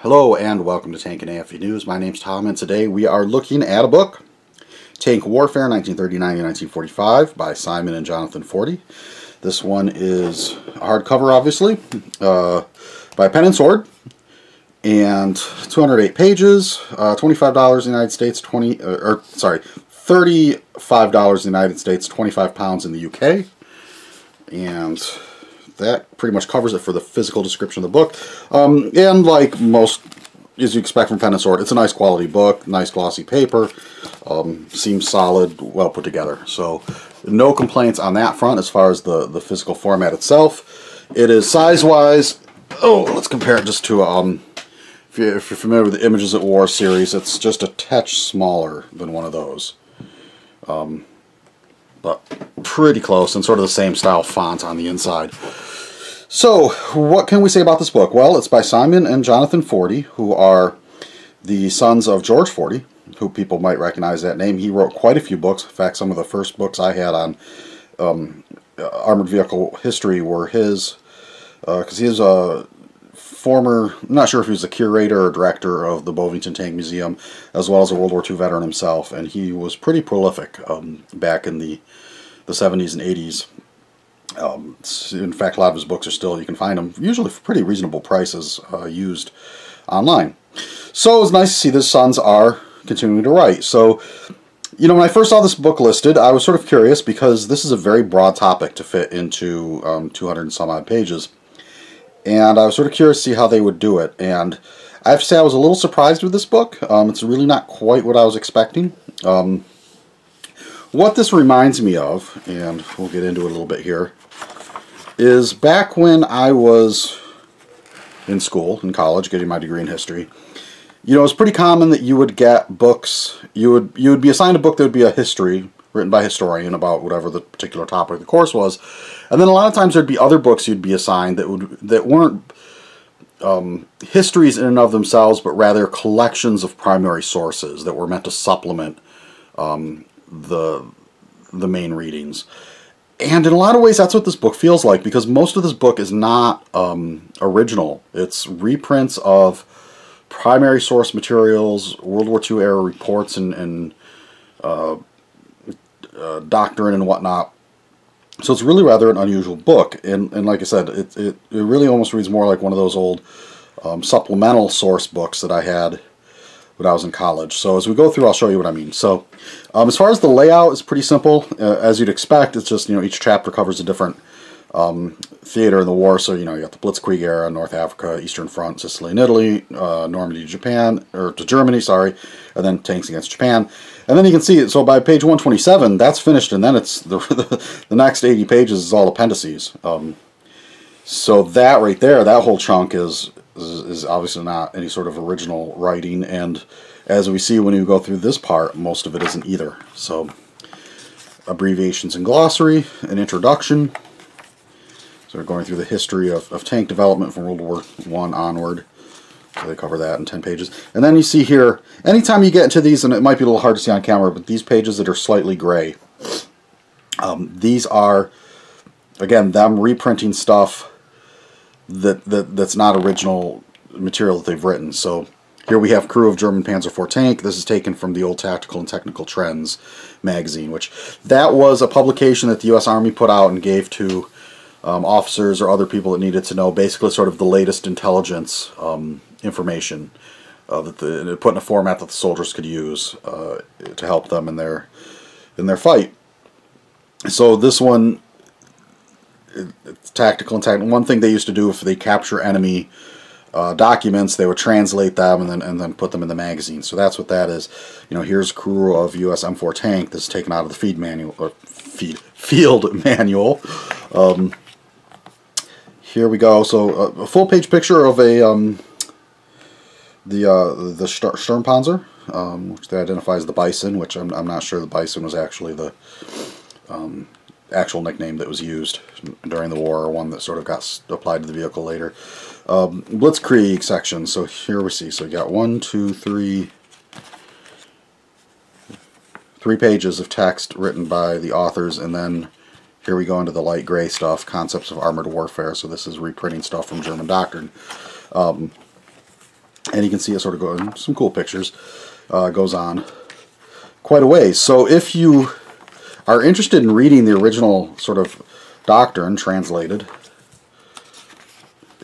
Hello and welcome to Tank and AFV News. My name's Tom and today we are looking at a book, Tank Warfare 1939 to 1945 by Simon and Jonathan Forty. This one is a hardcover, obviously, by Pen and Sword, and 208 pages, $25 in the United States, $35 in the United States, 25 pounds in the UK, and that pretty much covers it for the physical description of the book. And like most, as you expect from Pen and Sword, it's a nice quality book, nice glossy paper, seems solid, well put together. So no complaints on that front as far as the physical format itself. It is size-wise, let's compare it just to, if you're familiar with the Images at War series, it's just a touch smaller than one of those. But pretty close, and sort of the same style font on the inside. So, what can we say about this book? Well, it's by Simon and Jonathan Forty, who are the sons of George Forty, who people might recognize that name. He wrote quite a few books. In fact, some of the first books I had on armored vehicle history were his, because he is a former, I'm not sure if he was a curator or director of the Bovington Tank Museum, as well as a World War II veteran himself, and he was pretty prolific back in the 70s and 80s. In fact, a lot of his books are still, you can find them usually for pretty reasonable prices used online. So it was nice to see his sons are continuing to write. So, you know, when I first saw this book listed, I was sort of curious because this is a very broad topic to fit into 200 and some odd pages. And I was sort of curious to see how they would do it. And I have to say I was a little surprised with this book. It's really not quite what I was expecting. What this reminds me of, and we'll get into it a little bit here, is back when I was in school, in college, getting my degree in history. You know, it was pretty common that you would get books, you would be assigned a book that would be a history, written by a historian about whatever the particular topic of the course was. And then a lot of times there'd be other books you'd be assigned that weren't histories in and of themselves, but rather collections of primary sources that were meant to supplement the main readings. And in a lot of ways that's what this book feels like, because most of this book is not original. It's reprints of primary source materials, World War II era reports and doctrine and whatnot. So it's really rather an unusual book, and like I said, it really almost reads more like one of those old supplemental source books that I had when I was in college. So as we go through, I'll show you what I mean. So as far as the layout, it's pretty simple. As you'd expect, it's just, you know, each chapter covers a different theater in the war. So, you know, you got the Blitzkrieg era, North Africa, Eastern Front, Sicily and Italy, Normandy to Japan, or to Germany, sorry, and then tanks against Japan. And then you can see it, so by page 127, that's finished, and then it's the next 80 pages is all appendices. So that right there, that whole chunk is obviously not any sort of original writing, and as we see when we go through this part, most of it isn't either. So, abbreviations and glossary, an introduction. So we're going through the history of tank development from World War I onward. So they cover that in 10 pages. And then you see here, anytime you get into these, and it might be a little hard to see on camera, but these pages that are slightly gray, these are, again, them reprinting stuff that's not original material that they've written. So here we have Crew of German Panzer IV Tank. This is taken from the old Tactical and Technical Trends magazine, which that was a publication that the U.S. Army put out and gave to officers or other people that needed to know basically sort of the latest intelligence information that put in a format that the soldiers could use to help them in their fight. So this one, it's tactical and technical. One thing they used to do if they capture enemy documents, they would translate them and then put them in the magazine. So that's what that is. You know, here's Crew of U.S. M4 Tank. This is taken out of the field manual. Here we go. So a full page picture of the Sturmpanzer, which they identify as the Bison, which I'm not sure the Bison was actually the actual nickname that was used during the war, or one that sort of got applied to the vehicle later. Blitzkrieg Section. So here we see. So you got 3 pages of text written by the authors, and then here we go into the light gray stuff, concepts of armored warfare. So this is reprinting stuff from German doctrine. And you can see it sort of going, some cool pictures, goes on quite a ways. So if you are interested in reading the original sort of doctrine translated,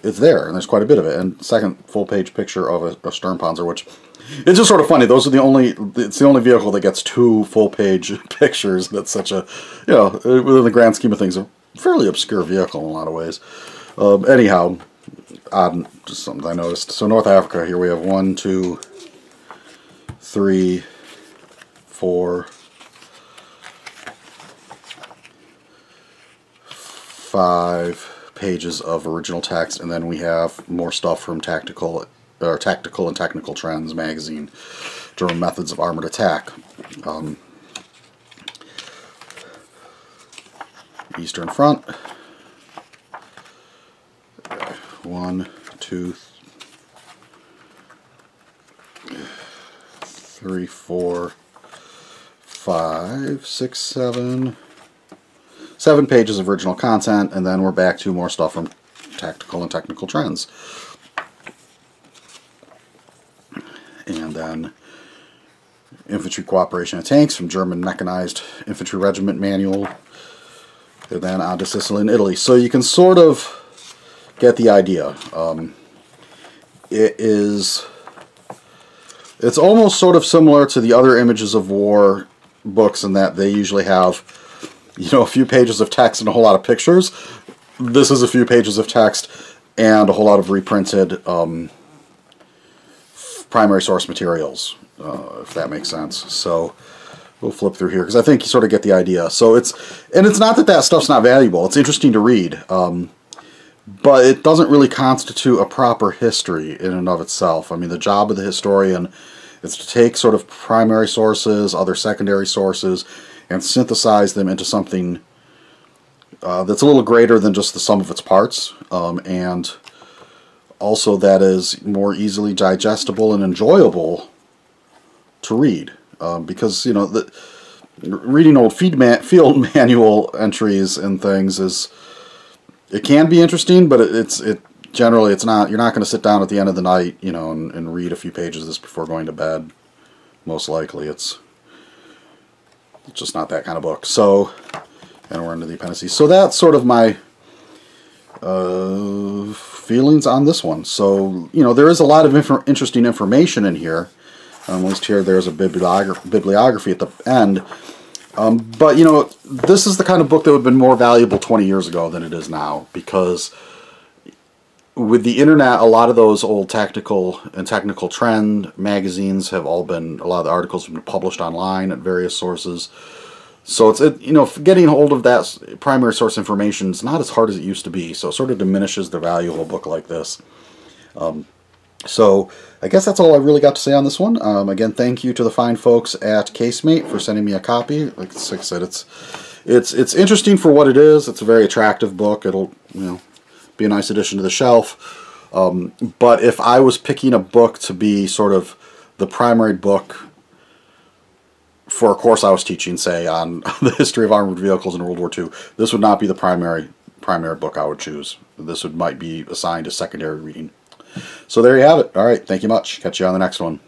it's there, and there's quite a bit of it. And second full-page picture of a Sturmpanzer, which it's just sort of funny. Those are it's the only vehicle that gets 2 full-page pictures. That's such a, you know, within the grand scheme of things, a fairly obscure vehicle in a lot of ways. Anyhow, just something I noticed. So North Africa, here we have 1, 2, 3, 4, 5 pages of original text, and then we have more stuff from Tactical and Technical Trends magazine, German Methods of Armored Attack. Eastern Front. 1, 2, 3, 4, 5, 6, 7. 7 pages of original content, and then we're back to more stuff from Tactical and Technical Trends. And then Infantry Cooperation of Tanks from German Mechanized Infantry Regiment Manual. And then on to Sicily and Italy. So you can sort of get the idea. It's almost sort of similar to the other Images of War books in that they usually have, you know, a few pages of text and a whole lot of pictures. This is a few pages of text and a whole lot of reprinted primary source materials, if that makes sense. So we'll flip through here because I think you sort of get the idea. So it's not that that stuff's not valuable. It's interesting to read, but it doesn't really constitute a proper history in and of itself. I mean, the job of the historian is to take sort of primary sources, other secondary sources, and synthesize them into something that's a little greater than just the sum of its parts, and also that is more easily digestible and enjoyable to read. Because, you know, reading old field manual entries and things it can be interesting, but generally it's not. You're not going to sit down at the end of the night, you know, and read a few pages of this before going to bed. Most likely, it's just not that kind of book. So, and we're into the appendices. So that's sort of my feelings on this one. So, you know, there is a lot of interesting information in here. At least here there's a bibliography at the end. But, you know, this is the kind of book that would have been more valuable 20 years ago than it is now, because with the internet, a lot of those old tactical and technical trend magazines have all been, a lot of the articles have been published online at various sources. So it's, you know, getting hold of that primary source information is not as hard as it used to be. So it sort of diminishes the value of a book like this. So I guess that's all I really got to say on this one. Again, thank you to the fine folks at Casemate for sending me a copy. Like I said, it's interesting for what it is. It's a very attractive book. It'll, you know, be a nice addition to the shelf. But if I was picking a book to be sort of the primary book for a course I was teaching, say, on the history of armored vehicles in World War II, this would not be the primary book I would choose. This might be assigned a secondary reading. So there you have it. All right, thank you much. Catch you on the next one.